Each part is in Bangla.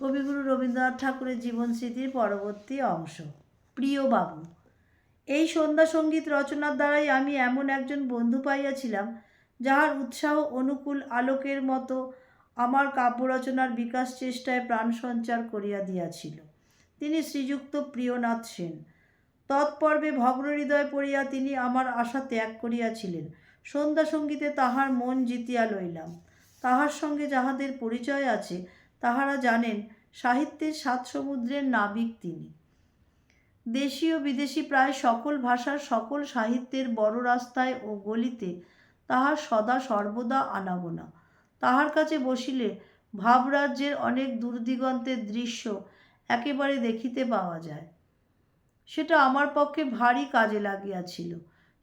কবিগুরু রবীন্দ্রনাথ ঠাকুরের জীবন স্মৃতির পরবর্তী অংশ। প্রিয় বাবু, এই সন্ধ্যা সঙ্গীত রচনার দ্বারাই আমি এমন একজন বন্ধু পাইয়াছিলাম যাহার উৎসাহ অনুকূল আলোকের মতো আমার কাব্য রচনার বিকাশ চেষ্টায় প্রাণ সঞ্চার করিয়া দিয়াছিল। তিনি শ্রীযুক্ত প্রিয়নাথ সেন। তৎপর্বে ভগ্ন হৃদয় পড়িয়া তিনি আমার আশা ত্যাগ করিয়াছিলেন। সন্ধ্যা সঙ্গীতে তাহার মন জিতিয়া লইলাম। তাহার সঙ্গে যাহাদের পরিচয় আছে তাহারা জানেন সাহিত্যের সাত সমুদ্রের নাবিক তিনি। দেশীয় বিদেশি প্রায় সকল ভাষার সকল সাহিত্যের বড় রাস্তায় ও গলিতে তাহার সদা সর্বদা আনাগোনা। তাহার কাছে বসিলে ভাবরাজ্যের অনেক দূরদিগন্তের দৃশ্য একেবারে দেখিতে পাওয়া যায়। সেটা আমার পক্ষে ভারী কাজে লাগিয়াছিল।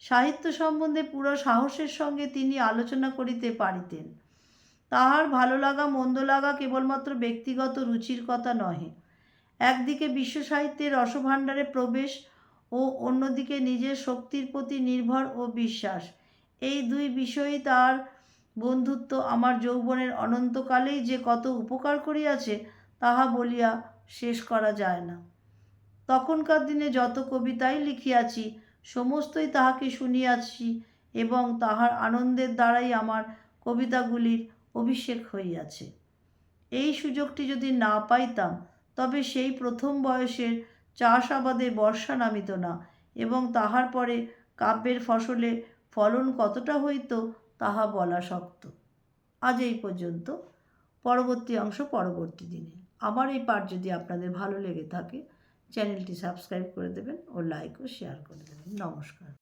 সাহিত্য সম্বন্ধে পুরো সাহসের সঙ্গে তিনি আলোচনা করিতে পারিতেন। তাহার ভালো লাগা মন্দ লাগা কেবলমাত্র ব্যক্তিগত রুচির কথা নহে। একদিকে বিশ্ব সাহিত্যের রসভাণ্ডারে প্রবেশ ও অন্যদিকে নিজের শক্তির প্রতি নির্ভর ও বিশ্বাস, এই দুই বিষয়ই তার বন্ধুত্ব আমার যৌবনের অনন্তকালেই যে কত উপকার করিয়াছে তাহা বলিয়া শেষ করা যায় না। তখনকার দিনে যত কবিতাই লিখিয়াছি সমস্তই তাহাকে শুনিয়াছি এবং তাহার আনন্দের দ্বারাই আমার কবিতাগুলির অভিষেক হইয়াছে। এই সুযোগটি যদি না পাইতাম তবে সেই প্রথম বয়সের চাষাবাদে বর্ষা নামিত না এবং তাহার পরে কাব্যের ফসলে ফলন কতটা হইত তাহা বলা শক্ত। আজ এই পর্যন্ত। পরবর্তী অংশ পরবর্তী দিনে। আমার এই পাঠ যদি আপনাদের ভালো লেগে থাকে চ্যানেলটি সাবস্ক্রাইব করে দেবেন ও লাইক ও শেয়ার করে দেবেন। নমস্কার।